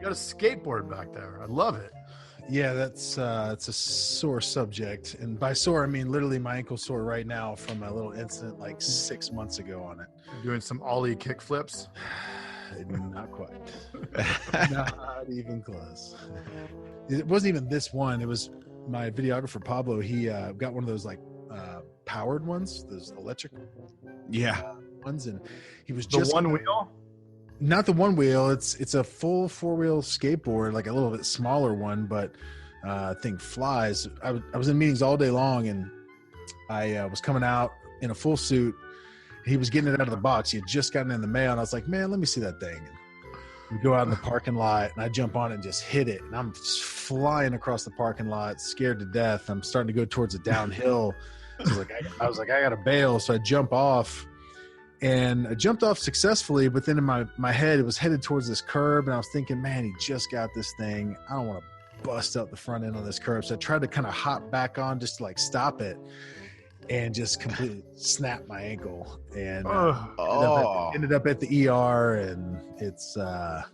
got a skateboard back there. I love it. Yeah, it's a sore subject. And by sore, I mean literally my ankle sore right now from a little incident like 6 months ago on it. Doing some ollie kick flips? Not quite. Not even close. It wasn't even this one. It was my videographer, Pablo. He got one of those like powered ones, those electric ones. And he was just— The one wheel? Not the one wheel. It's a full 4-wheel skateboard, like a little bit smaller one, but thing flies. I was in meetings all day long, and I was coming out in a full suit. He was getting it out of the box. He had just gotten it in the mail, and I was like, man, let me see that thing. And we go out in the parking lot, and I jump on it and just hit it, and I'm just flying across the parking lot, scared to death. I'm starting to go towards a downhill. I was like, I got to bail, so I jump off. And I jumped off successfully, but then in my head, it was headed towards this curb, and I was thinking, man, he just got this thing. I don't want to bust out the front end on this curb. So I tried to kind of hop back on just to like stop it, and just completely snapped my ankle. And ended up at the ER, and it's, yeah.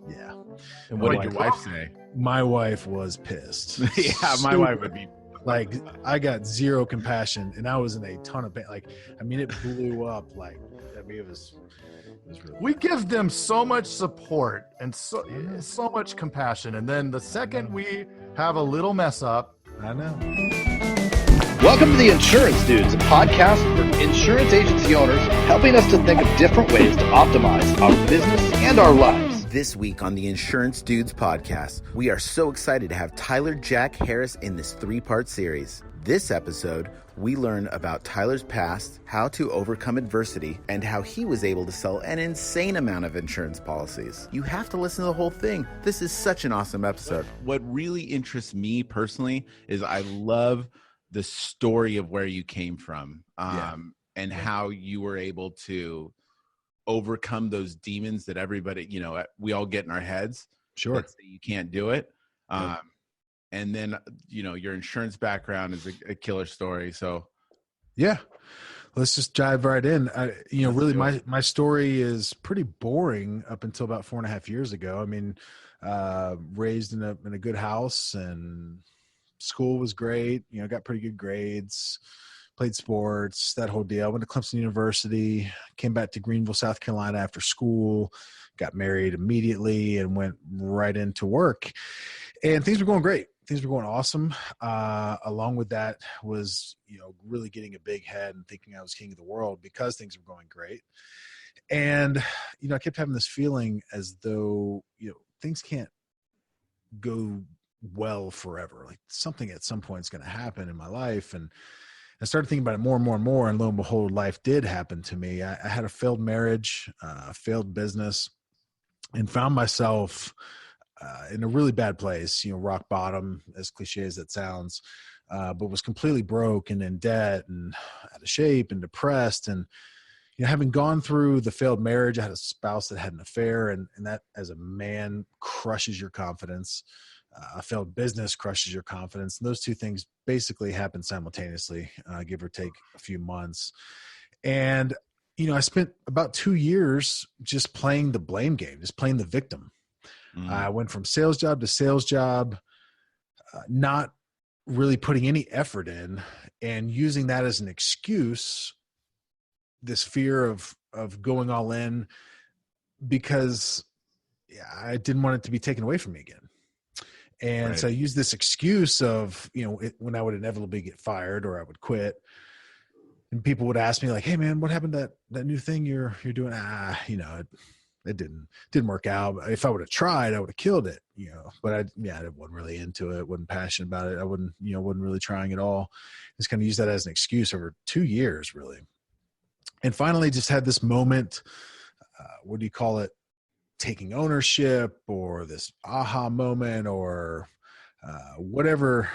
And what did your wife say? My wife was pissed. Yeah, my wife would be. Like, I got zero compassion, and I was in a ton of pain. Like, I mean, it blew up. Like, I mean, it was really We give them so much support and so much compassion, and then the second we have a little mess up, I know. Welcome to the Insurance Dudes, a podcast for insurance agency owners, helping us to think of different ways to optimize our business and our lives. This week on the Insurance Dudes podcast, we are so excited to have Tyler Jack Harris in this 3-part series. This episode, we learn about Tyler's past, how to overcome adversity, and how he was able to sell an insane amount of insurance policies. You have to listen to the whole thing. This is such an awesome episode. What really interests me personally is I love the story of where you came from, and how you were able to overcome those demons that everybody, we all get in our heads. Sure. That say you can't do it. And then, your insurance background is a killer story. So yeah, let's just dive right in. Really my story is pretty boring up until about 4.5 years ago. I mean, raised in a good house, and school was great. Got pretty good grades, played sports, that whole deal. I went to Clemson University, came back to Greenville, South Carolina after school, got married immediately, and went right into work. And things were going great. Things were going awesome. Along with that was, really getting a big head and thinking I was king of the world because things were going great. And, I kept having this feeling as though, things can't go well forever. Like something at some point is going to happen in my life. And I started thinking about it more and more and more. And lo and behold, life did happen to me. I had a failed marriage, failed business, and found myself in a really bad place, rock bottom, as cliche as that sounds, but was completely broke and in debt and out of shape and depressed. And, having gone through the failed marriage, I had a spouse that had an affair, and that as a man crushes your confidence. A failed business crushes your confidence. And those two things basically happen simultaneously, give or take a few months. And, I spent about 2 years just playing the blame game, just playing the victim. I went from sales job to sales job, not really putting any effort in, and using that as an excuse, this fear of going all in, because I didn't want it to be taken away from me again. And Right. So I used this excuse of, when I would inevitably get fired or I would quit, and people would ask me like, hey man, what happened to that new thing you're doing? It didn't work out. If I would have tried, I would have killed it, but I wasn't really into it. Wasn't passionate about it. I wasn't really trying at all. Just kind of use that as an excuse over 2 years, really. And finally just had this moment, what do you call it? Taking ownership, or this aha moment, or whatever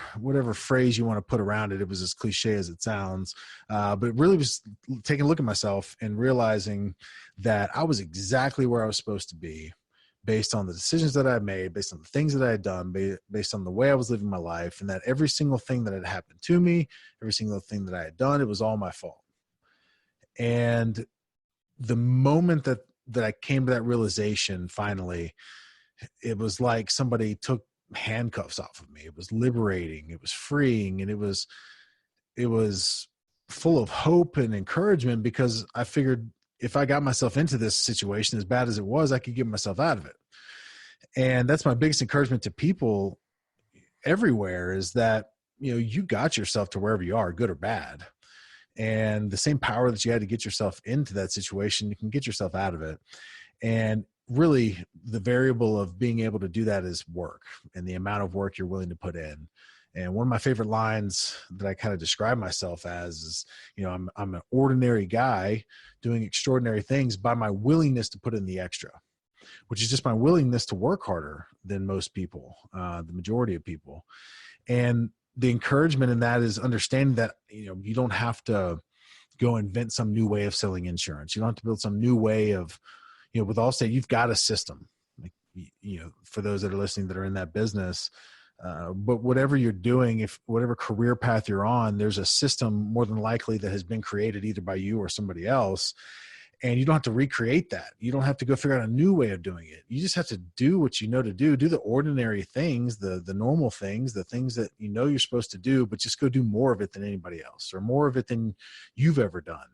phrase you want to put around it. It was as cliche as it sounds, but it really was taking a look at myself and realizing that I was exactly where I was supposed to be, based on the decisions that I had made, based on the things that I had done, based on the way I was living my life, and that every single thing that had happened to me, every single thing that I had done, it was all my fault. And the moment that I came to that realization finally, it was like somebody took handcuffs off of me. It was liberating, it was freeing, and it was full of hope and encouragement, because I figured if I got myself into this situation, as bad as it was, I could get myself out of it. And that's my biggest encouragement to people everywhere, is that, you got yourself to wherever you are, good or bad. And the same power that you had to get yourself into that situation, you can get yourself out of it. And really, the variable of being able to do that is work, and the amount of work you're willing to put in. And one of my favorite lines that I kind of describe myself as is, I'm an ordinary guy doing extraordinary things by my willingness to put in the extra, which is just my willingness to work harder than most people, the majority of people. And the encouragement in that is understanding that, you don't have to go invent some new way of selling insurance. You don't have to build some new way of, with Allstate, you've got a system, like, for those that are listening that are in that business. But whatever you're doing, if whatever career path you're on, there's a system more than likely that has been created either by you or somebody else. And you don't have to recreate that. You don't have to go figure out a new way of doing it. You just have to do what you know to do the ordinary things, the normal things, the things that you're supposed to do, but just go do more of it than anybody else, or more of it than you've ever done.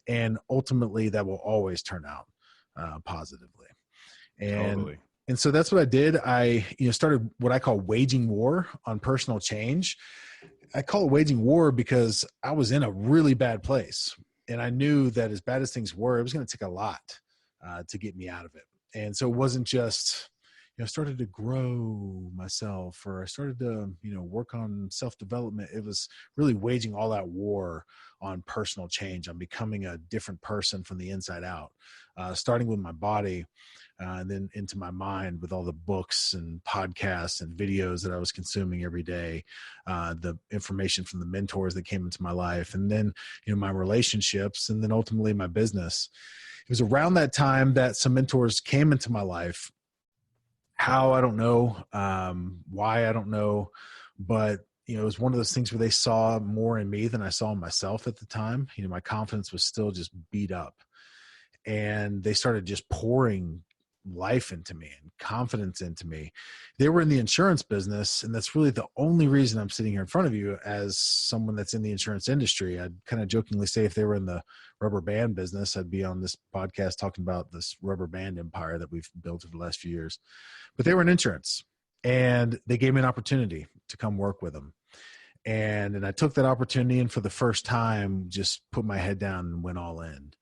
And ultimately that will always turn out positively. And Totally. And so that's what I did. I, started what I call waging war on personal change. I call it waging war because I was in a really bad place, and I knew that as bad as things were, it was going to take a lot to get me out of it. And so it wasn't just, I started to grow myself, or I started to, work on self-development. It was really waging all that war on personal change, on becoming a different person from the inside out, starting with my body, and then into my mind with all the books and podcasts and videos that I was consuming every day, the information from the mentors that came into my life, and then, my relationships, and then ultimately my business. It was around that time that some mentors came into my life. How, I don't know. Why, I don't know. But, it was one of those things where they saw more in me than I saw in myself at the time. My confidence was still just beat up. And they started just pouring life into me and confidence into me. They were in the insurance business, and that's really the only reason I'm sitting here in front of you as someone that's in the insurance industry. I'd kind of jokingly say if they were in the rubber band business, I'd be on this podcast talking about this rubber band empire that we've built over the last few years. But they were in insurance, and they gave me an opportunity to come work with them. And I took that opportunity, and for the first time, just put my head down and went all in.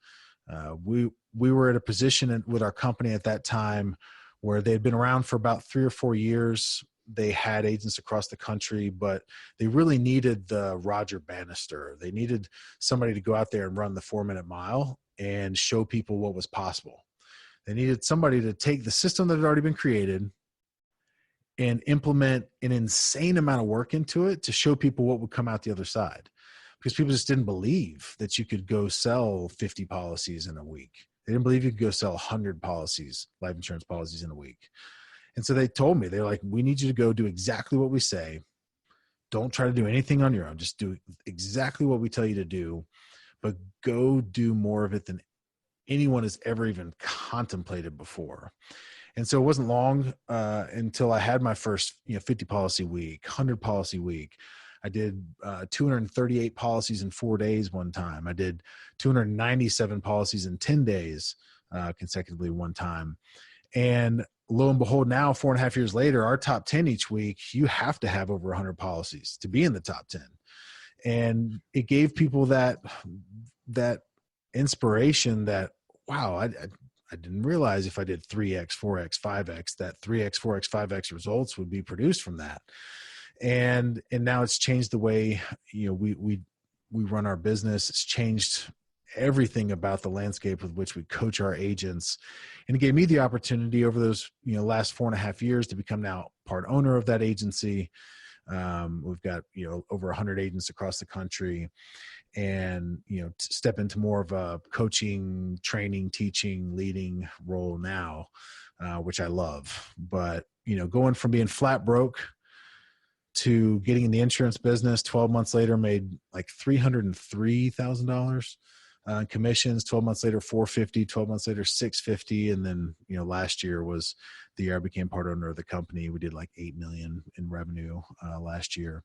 We were at a position with our company at that time where they had been around for about 3 or 4 years. They had agents across the country, but they really needed the Roger Bannister. They needed somebody to go out there and run the 4-minute mile and show people what was possible. They needed somebody to take the system that had already been created and implement an insane amount of work into it to show people what would come out the other side. Because people just didn't believe that you could go sell 50 policies in a week. They didn't believe you could go sell 100 policies, life insurance policies in a week. And so they told me, they're like, we need you to go do exactly what we say. Don't try to do anything on your own. Just do exactly what we tell you to do, but go do more of it than anyone has ever even contemplated before. And so it wasn't long until I had my first 50 policy week, 100 policy week. I did 238 policies in 4 days one time. I did 297 policies in 10 days consecutively one time. And lo and behold, now 4.5 years later, our top 10 each week, you have to have over 100 policies to be in the top 10. And it gave people that inspiration that, wow, I didn't realize if I did 3X, 4X, 5X, that 3X, 4X, 5X results would be produced from that. And now it's changed the way, we run our business. It's changed everything about the landscape with which we coach our agents. And it gave me the opportunity over those, last 4.5 years to become now part owner of that agency. We've got, over 100 agents across the country, and, to step into more of a coaching, training, teaching, leading role now, which I love. But, going from being flat broke to getting in the insurance business, 12 months later, made like $303,000 commissions. 12 months later, 450, 12 months later, 650. And then, last year was the year I became part owner of the company. We did like 8 million in revenue last year.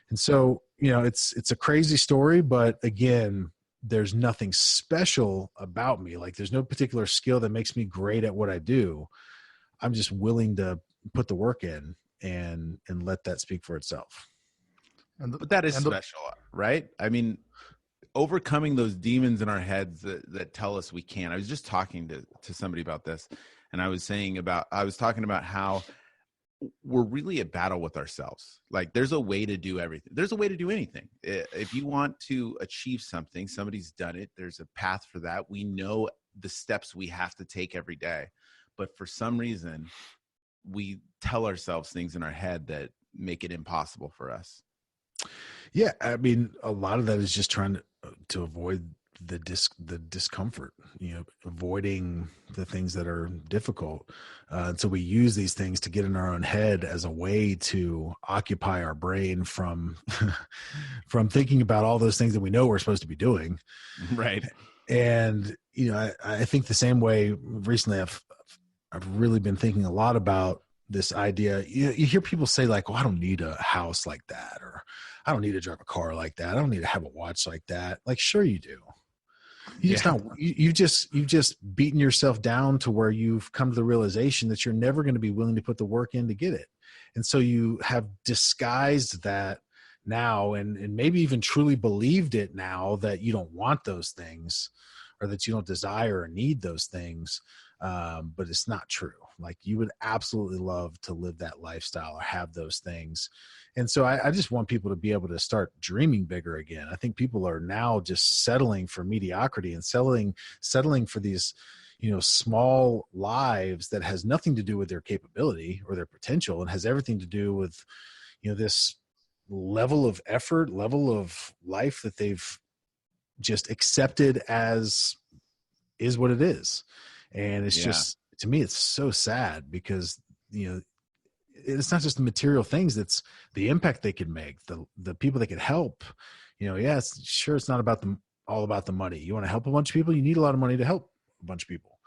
And so, it's a crazy story, but again, there's nothing special about me. Like there's no particular skill that makes me great at what I do. I'm just willing to put the work in and let that speak for itself. But that is special, right? I mean, overcoming those demons in our heads that tell us we can't. I was just talking to somebody about this, and I was talking about how we're really at battle with ourselves. Like there's a way to do everything. There's a way to do anything. If you want to achieve something, somebody's done it. There's a path for that. We know the steps we have to take every day. But for some reason, we tell ourselves things in our head that make it impossible for us. Yeah. I mean, a lot of that is just trying to avoid the discomfort, avoiding the things that are difficult. And so we use these things to get in our own head as a way to occupy our brain from thinking about all those things that we know we're supposed to be doing. Right. And, I think the same way recently I've really been thinking a lot about this idea. You hear people say like, well, I don't need a house like that, or I don't need to drive a car like that. I don't need to have a watch like that. Like, sure you do. You've just beaten yourself down to where you've come to the realization that you're never going to be willing to put the work in to get it. And so you have disguised that now and maybe even truly believed it now that you don't want those things or that you don't desire or need those things. But it's not true. Like you would absolutely love to live that lifestyle or have those things. And so I just want people to be able to start dreaming bigger again. I think people are now just settling for mediocrity and settling for these, small lives that has nothing to do with their capability or their potential and has everything to do with, this level of effort, level of life that they've just accepted as is what it is. And it's just, to me, it's so sad because, it's not just the material things, it's the impact they can make, the people they can help. It's not about all about the money. You want to help a bunch of people, you need a lot of money to help a bunch of people.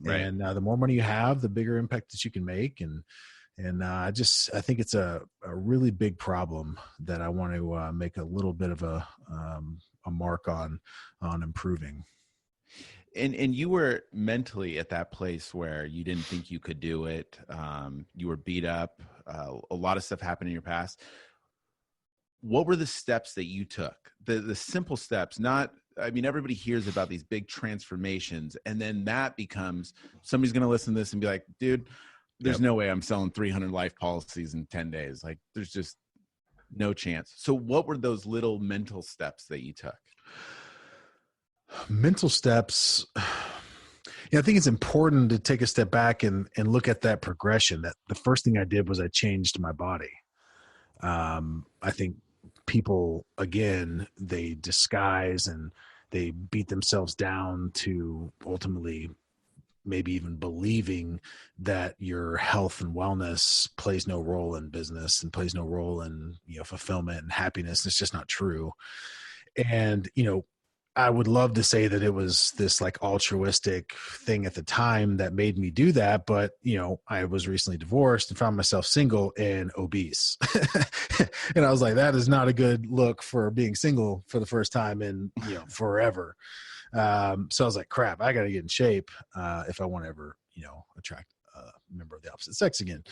Right. And the more money you have, the bigger impact that you can make. And I think it's a really big problem that I want to make a little bit of a mark on improving. And you were mentally at that place where you didn't think you could do it. You were beat up. A lot of stuff happened in your past. What were the steps that you took? The simple steps, everybody hears about these big transformations, and then that becomes, somebody's going to listen to this and be like, dude, there's no way I'm selling 300 life policies in 10 days. Like there's just no chance. So what were those little mental steps that you took? Mental steps. I think it's important to take a step back and look at that progression. That the first thing I did was I changed my body. I think people, again, they disguise and they beat themselves down to ultimately maybe even believing that your health and wellness plays no role in business and plays no role in, fulfillment and happiness. It's just not true. And, I would love to say that it was this like altruistic thing at the time that made me do that. But, I was recently divorced and found myself single and obese. And I was like, that is not a good look for being single for the first time in, forever. So I was like, crap, I got to get in shape if I want to ever, attract a member of the opposite sex again.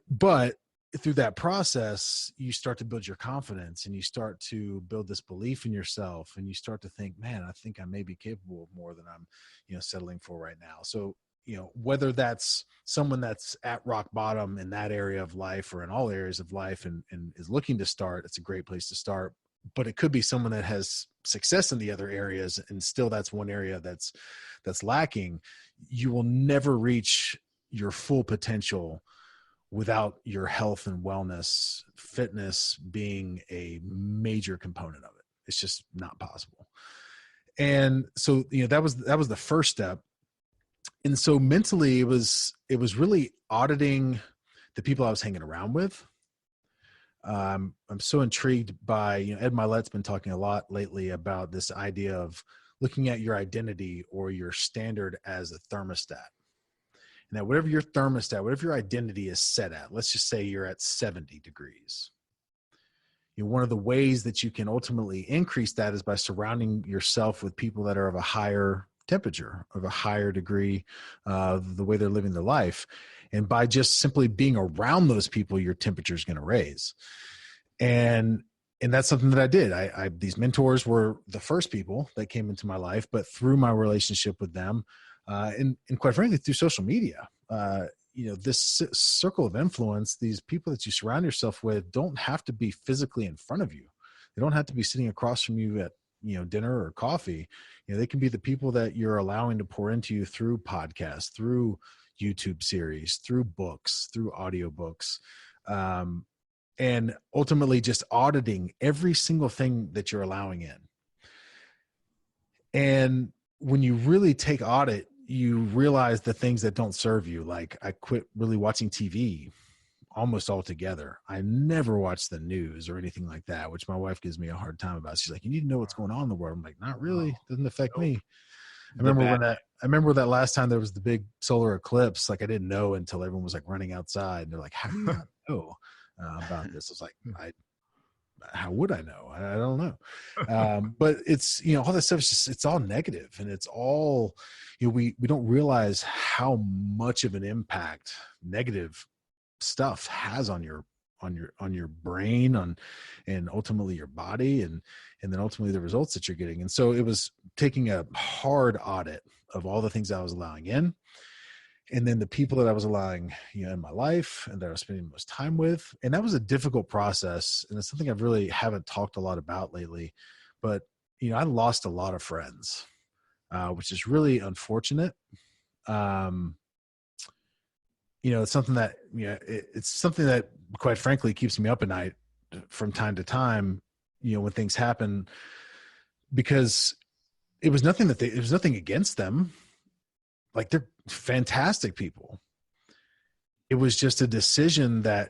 But through that process, you start to build your confidence and you start to build this belief in yourself, and you start to think, man, I think I may be capable of more than I'm, settling for right now. So, whether that's someone that's at rock bottom in that area of life or in all areas of life and is looking to start, it's a great place to start. But it could be someone that has success in the other areas and still that's one area that's lacking. You will never reach your full potential without your health and wellness, fitness being a major component of it. It's just not possible. And so, that was the first step. And so mentally it was really auditing the people I was hanging around with. I'm so intrigued by, Ed Milet's been talking a lot lately about this idea of looking at your identity or your standard as a thermostat. Now, whatever your thermostat, whatever your identity is set at, let's just say you're at 70 degrees. One of the ways that you can ultimately increase that is by surrounding yourself with people that are of a higher temperature, of a higher degree, the way they're living their life. And by just simply being around those people, your temperature is going to raise. And that's something that I did. These mentors were the first people that came into my life, but through my relationship with them, and quite frankly, through social media, this circle of influence, these people that you surround yourself with don't have to be physically in front of you. They don't have to be sitting across from you at, dinner or coffee. They can be the people that you're allowing to pour into you through podcasts, through YouTube series, through books, through audiobooks, and ultimately just auditing every single thing that you're allowing in. And when you really take audit, you realize the things that don't serve you. Like, I quit really watching TV almost altogether. I never watch the news or anything like that, which my wife gives me a hard time about. She's like, you need to know what's going on in the world. I'm like, not really. Doesn't affect me. I remember that last time there was the big solar eclipse. Like, I didn't know until everyone was like running outside, and they're like, how do you not know about this? I was like, how would I know? I don't know. But it's, all that stuff is just, it's all negative, and it's all, we don't realize how much of an impact negative stuff has on your brain, and ultimately your body, and then ultimately the results that you're getting. And so it was taking a hard audit of all the things I was allowing in, and then the people that I was allowing, in my life and that I was spending the most time with. And that was a difficult process. And it's something I've really haven't talked a lot about lately, but, I lost a lot of friends, which is really unfortunate. It's something that, it's something that quite frankly keeps me up at night from time to time, when things happen, because it was nothing against them. Like, they're fantastic people. It was just a decision that,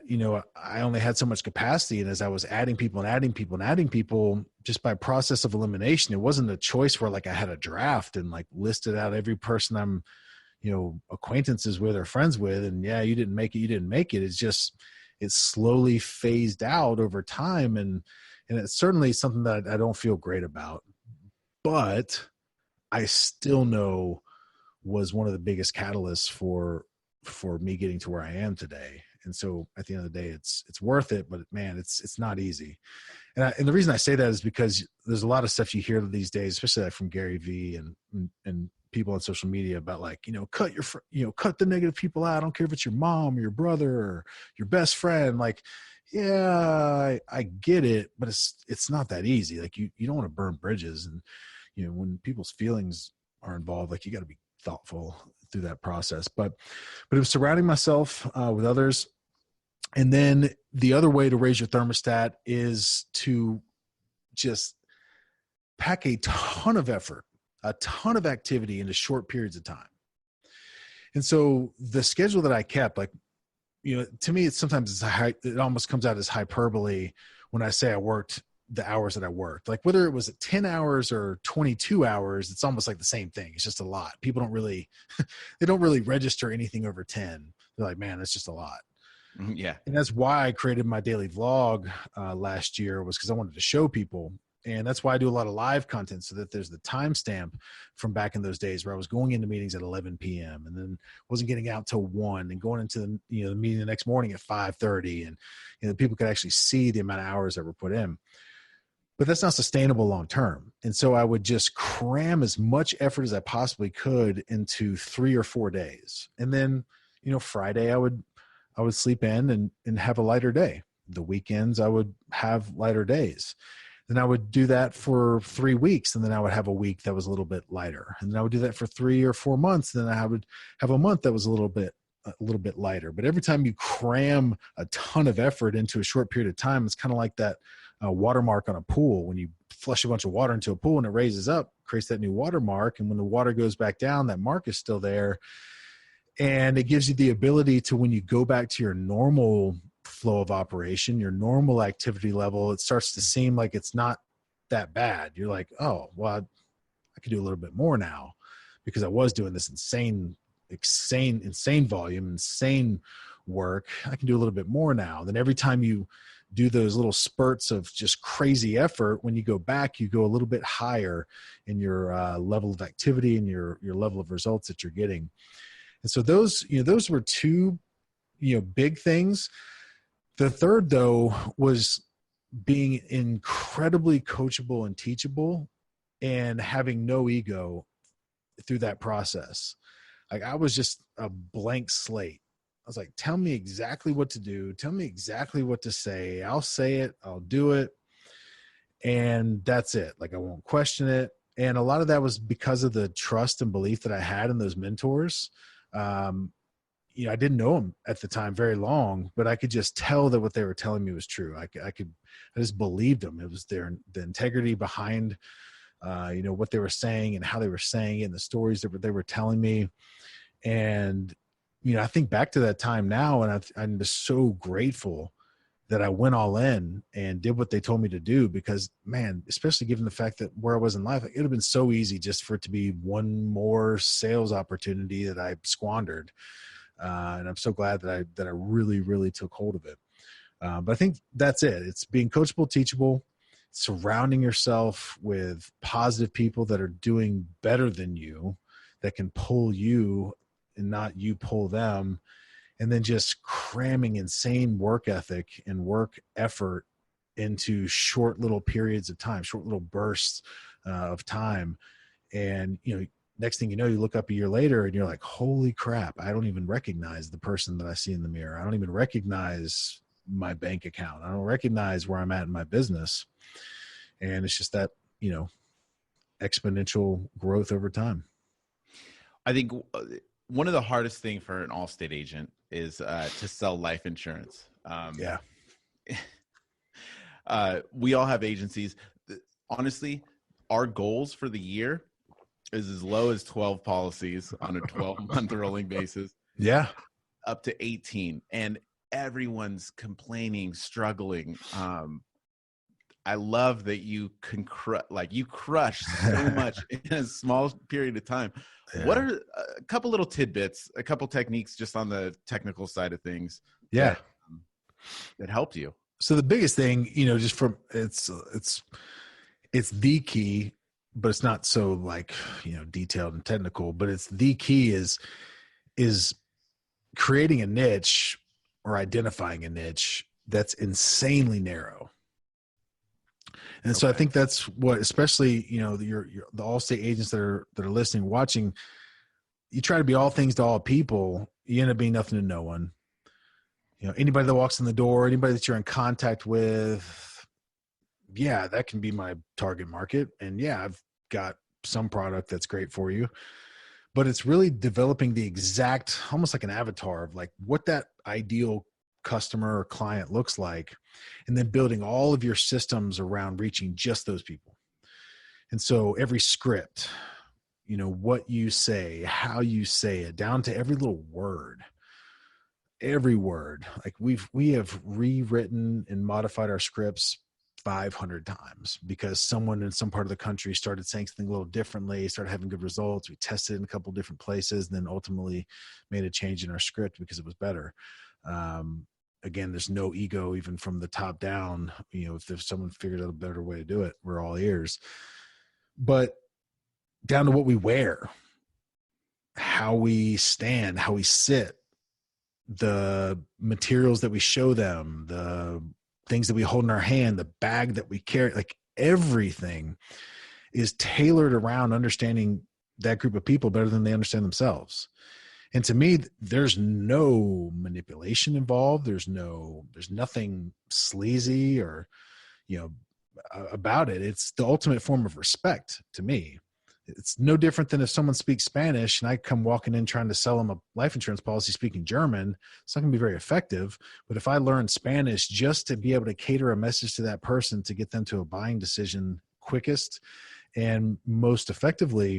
I only had so much capacity. And as I was adding people, just by process of elimination, it wasn't a choice where like I had a draft and like listed out every person I'm, acquaintances with or friends with. And yeah, you didn't make it. It's just, it's slowly phased out over time. And it's certainly something that I don't feel great about, but I still know was one of the biggest catalysts for me getting to where I am today. And so at the end of the day, it's worth it, but man, it's not easy. And the reason I say that is because there's a lot of stuff you hear these days, especially like from Gary Vee and people on social media about like, cut the negative people out. I don't care if it's your mom or your brother or your best friend. Like, yeah, I get it, but it's not that easy. Like you don't want to burn bridges. And, when people's feelings are involved, like you got to be thoughtful through that process. But it was surrounding myself with others. And then the other way to raise your thermostat is to just pack a ton of effort, a ton of activity into short periods of time. And so the schedule that I kept, like, to me, it almost comes out as hyperbole when I say I worked the hours that I worked. Like whether it was 10 hours or 22 hours, it's almost like the same thing. It's just a lot. People don't really register anything over 10. They're like, man, that's just a lot. Yeah. And that's why I created my daily vlog last year, was because I wanted to show people. And that's why I do a lot of live content, so that there's the timestamp from back in those days where I was going into meetings at 11 p.m. and then wasn't getting out till 1 and going into the meeting the next morning at 5:30, and people could actually see the amount of hours that were put in. But that's not sustainable long term. And so I would just cram as much effort as I possibly could into 3 or 4 days. And then, Friday I would sleep in and have a lighter day. The weekends I would have lighter days. Then I would do that for 3 weeks, and then I would have a week that was a little bit lighter. And then I would do that for 3 or 4 months. And then I would have a month that was a little bit lighter. But every time you cram a ton of effort into a short period of time, it's kind of like that watermark on a pool. When you flush a bunch of water into a pool and it raises up, creates that new watermark. And when the water goes back down, that mark is still there. And it gives you the ability to, when you go back to your normal flow of operation, your normal activity level, it starts to seem like it's not that bad. You're like, oh, well, I could do a little bit more now because I was doing this insane volume, insane work. I can do a little bit more now. Then every time you do those little spurts of just crazy effort, when you go back, you go a little bit higher in your level of activity and your level of results that you're getting. And so those were two, big things. The third, though, was being incredibly coachable and teachable and having no ego through that process. Like, I was just a blank slate. I was like, tell me exactly what to do. Tell me exactly what to say. I'll say it. I'll do it. And that's it. Like, I won't question it. And a lot of that was because of the trust and belief that I had in those mentors. I didn't know them at the time very long, but I could just tell that what they were telling me was true. I just believed them. It was the integrity behind, what they were saying and how they were saying it and the stories that they were telling me. And, I think back to that time now, and I'm just so grateful that I went all in and did what they told me to do, because, man, especially given the fact that where I was in life, it would have been so easy just for it to be one more sales opportunity that I squandered. And I'm so glad that I really, really took hold of it. But I think that's it. It's being coachable, teachable, surrounding yourself with positive people that are doing better than you, that can pull you and not you pull them. And then just cramming insane work ethic and work effort into short little periods of time, short little bursts of time. And, next thing you know, you look up a year later and you're like, holy crap, I don't even recognize the person that I see in the mirror. I don't even recognize my bank account. I don't recognize where I'm at in my business. And it's just that, exponential growth over time. I think one of the hardest things for an Allstate agent is to sell life insurance. We all have agencies. Honestly, our goals for the year is as low as 12 policies on a 12-month rolling basis. Yeah. Up to 18. And everyone's complaining, struggling. I love that you can crush so much in a small period of time. Yeah. What are a couple little tidbits, a couple techniques just on the technical side of things? Yeah. That helped you? So the biggest thing, just from it's the key, but it's not so detailed and technical, but it's the key is creating a niche or identifying a niche that's insanely narrow. And so I think that's what, especially, the Allstate agents that are listening, watching, you try to be all things to all people, you end up being nothing to no one. Anybody that walks in the door, anybody that you're in contact with, yeah, that can be my target market. And yeah, I've got some product that's great for you, but it's really developing the exact, almost like an avatar of like what that ideal customer or client looks like, and then building all of your systems around reaching just those people. And so every script, what you say, how you say it, down to every little word, like we have rewritten and modified our scripts 500 times because someone in some part of the country started saying something a little differently, started having good results. We tested it in a couple of different places, and then ultimately made a change in our script because it was better. Again, there's no ego even from the top down. If there's someone figured out a better way to do it, we're all ears. But down to what we wear, how we stand, how we sit, the materials that we show them, the things that we hold in our hand, the bag that we carry, like everything is tailored around understanding that group of people better than they understand themselves. And to me, there's no manipulation involved. There's nothing sleazy or, about it. It's the ultimate form of respect to me. It's no different than if someone speaks Spanish and I come walking in trying to sell them a life insurance policy speaking German. It's not going to be very effective. But if I learn Spanish just to be able to cater a message to that person to get them to a buying decision quickest and most effectively,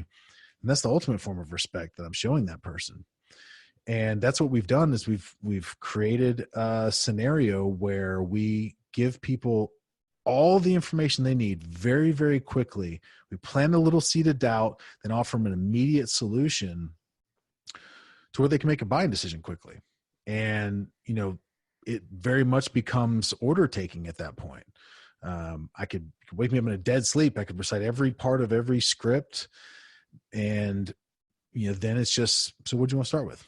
and that's the ultimate form of respect that I'm showing that person. And that's what we've done is we've created a scenario where we give people all the information they need very, very quickly. We plant a little seed of doubt, then offer them an immediate solution to where they can make a buying decision quickly. And, it very much becomes order taking at that point. I could wake me up in a dead sleep. I could recite every part of every script. And, then it's just, so what do you want to start with?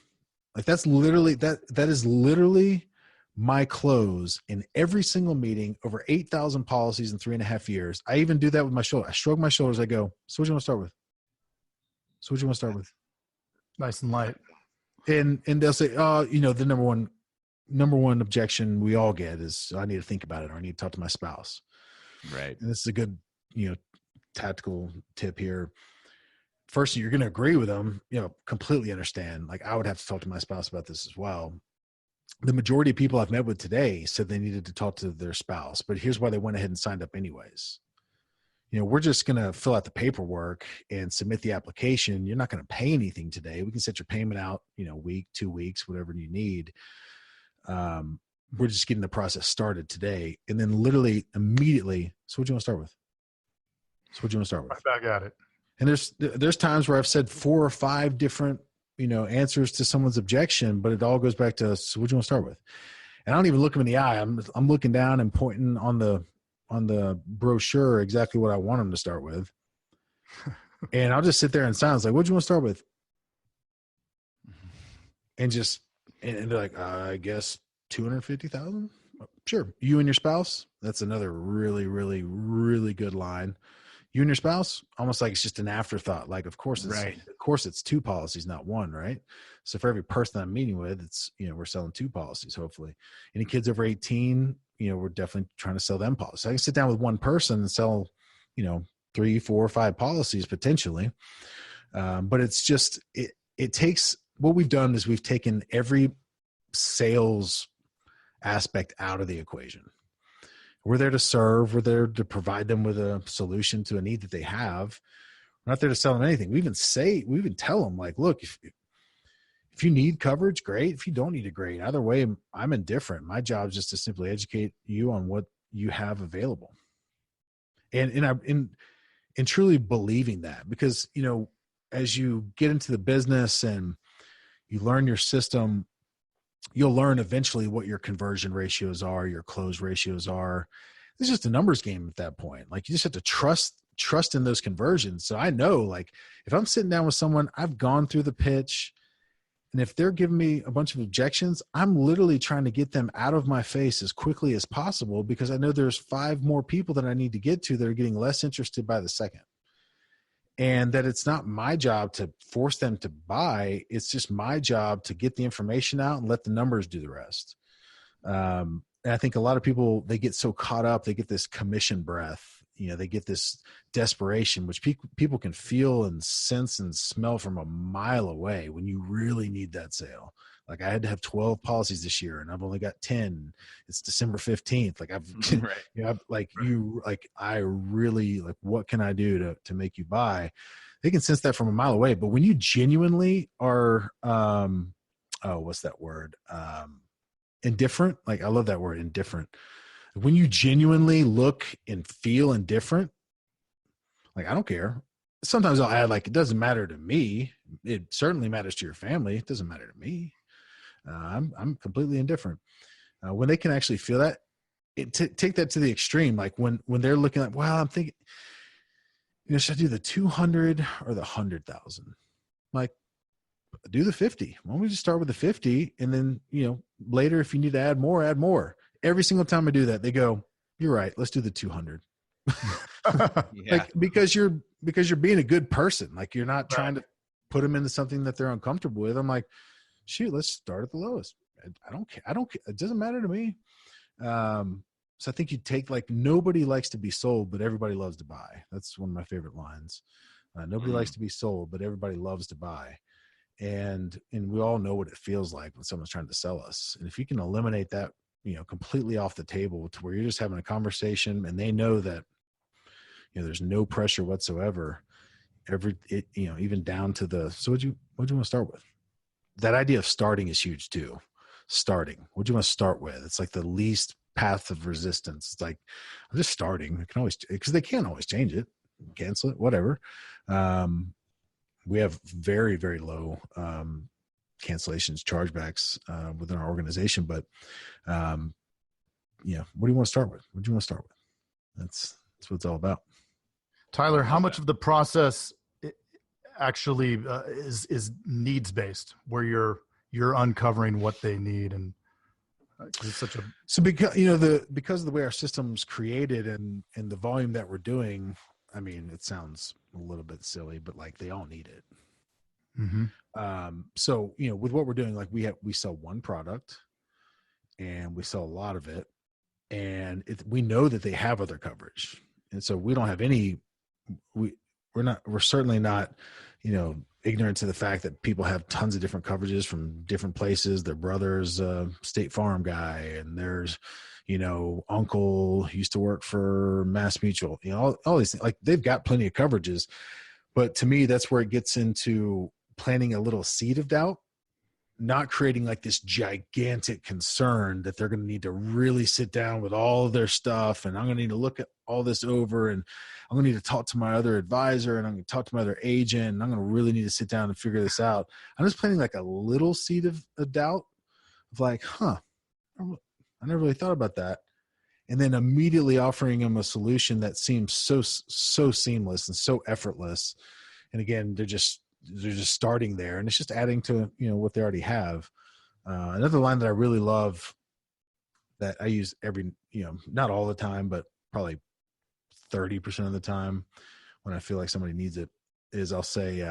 Like that's literally, that is literally my close in every single meeting, over 8,000 policies in 3.5 years. I even do that with my shoulder. I shrug my shoulders. I go, so what do you want to start with? So what do you want to start with? Nice and light. And they'll say, oh, the number one objection we all get is I need to think about it, or I need to talk to my spouse. Right. And this is a good, tactical tip here. First, you're going to agree with them, completely understand. Like I would have to talk to my spouse about this as well. The majority of people I've met with today said they needed to talk to their spouse, but here's why they went ahead and signed up anyways. We're just going to fill out the paperwork and submit the application. You're not going to pay anything today. We can set your payment out, week, 2 weeks, whatever you need. We're just getting the process started today. And then literally immediately, so what do you want to start with? Right back at it. And there's times where I've said 4 or 5 different, answers to someone's objection, but it all goes back to, so what do you want to start with? And I don't even look them in the eye. I'm looking down and pointing on the brochure exactly what I want them to start with. And I'll just sit there in silence, like, what do you want to start with? And they're like, I guess 250,000. Sure. You and your spouse. That's another really, really, really good line. You and your spouse, almost like it's just an afterthought. Like, of course it's 2 policies, not 1. Right. So for every person I'm meeting with, it's, we're selling 2 policies, hopefully. Any kids over 18, we're definitely trying to sell them policies. So I can sit down with one person and sell, 3, 4, 5 policies potentially. But it's just, it takes, what we've done is we've taken every sales aspect out of the equation. We're there to serve. We're there to provide them with a solution to a need that they have. We're not there to sell them anything. We even tell them, like, look, if you need coverage, great. If you don't need it, great. Either way, I'm indifferent. My job is just to simply educate you on what you have available. And truly believing that, because, as you get into the business and you learn your system, you'll learn eventually what your conversion ratios are, your close ratios are. It's just a numbers game at that point. Like you just have to trust in those conversions. So I know, like, if I'm sitting down with someone, I've gone through the pitch, and if they're giving me a bunch of objections, I'm literally trying to get them out of my face as quickly as possible, because I know there's 5 more people that I need to get to that are getting less interested by the second. And that it's not my job to force them to buy. It's just my job to get the information out and let the numbers do the rest. And I think a lot of people, they get so caught up, they get this commission breath, they get this desperation, which people can feel and sense and smell from a mile away when you really need that sale. Like I had to have 12 policies this year and I've only got 10. It's December 15th. Like I really, like, what can I do to make you buy? They can sense that from a mile away. But when you genuinely are, what's that word? Indifferent. Like, I love that word, indifferent. When you genuinely look and feel indifferent, like, I don't care. Sometimes I'll add, like, it doesn't matter to me. It certainly matters to your family. It doesn't matter to me. I'm completely indifferent. When they can actually feel that, take that to the extreme. Like when they're looking at, well, I'm thinking, should I do the 200 or the 100,000? Like, do the 50. Why don't we just start with the 50? And then, later, if you need to add more, add more. Every single time I do that, they go, you're right. Let's do the 200. Yeah. Like, because you're being a good person. Like, you're not trying to put them into something that they're uncomfortable with. I'm like, shoot, let's start at the lowest. I don't care. It doesn't matter to me. So I think you take, like, nobody likes to be sold, but everybody loves to buy. That's one of my favorite lines. Nobody likes to be sold, but everybody loves to buy. And we all know what it feels like when someone's trying to sell us. And if you can eliminate that, completely off the table to where you're just having a conversation and they know that, there's no pressure whatsoever, even down to the, so what'd you want to start with? that idea of starting is huge too. Starting, what do you want to start with? It's like the least path of resistance. It's like, I'm just starting. I can always, because they can't always change it, cancel it, whatever. We have very, very low cancellations, chargebacks within our organization. But what do you want to start with? What do you want to start with? That's what it's all about. Tyler, how much of the process actually is needs based, where you're uncovering what they need, and it's such a because of the way our system's created and the volume that we're doing. I mean, it sounds a little bit silly, but like they all need it. Mm-hmm. So with what we're doing, like we sell one product, and we sell a lot of it, and we know that they have other coverage, and so we don't have any. We're certainly not, ignorant to the fact that people have tons of different coverages from different places. Their brother's a State Farm guy, and there's, uncle used to work for Mass Mutual, all these things. Like, they've got plenty of coverages, but to me, that's where it gets into planting a little seed of doubt, not creating like this gigantic concern that they're going to need to really sit down with all of their stuff. And I'm going to need to look at all this over, and I'm going to need to talk to my other advisor, and I'm going to talk to my other agent, and I'm going to really need to sit down and figure this out. I'm just planting like a little seed of doubt of like, I never really thought about that. And then immediately offering them a solution that seems so seamless and so effortless. And again, they're just starting there, and it's just adding to what they already have. Another line that I really love that I use not all the time, but probably 30% of the time when I feel like somebody needs it, is I'll say,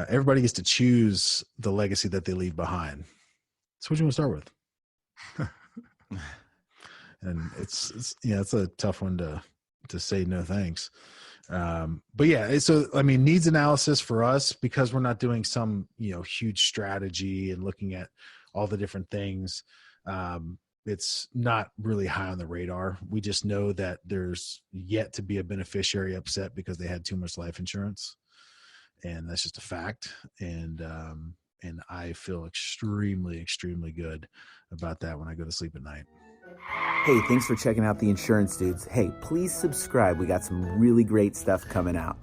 everybody gets to choose the legacy that they leave behind. So what do you want to start with? And it's a tough one to say no thanks. But yeah, so I mean, needs analysis for us, because we're not doing some huge strategy and looking at all the different things. It's not really high on the radar. We just know that there's yet to be a beneficiary upset because they had too much life insurance, and that's just a fact. And I feel extremely, extremely good about that when I go to sleep at night. Hey, thanks for checking out the Insurance Dudes. Hey, please subscribe. We got some really great stuff coming out.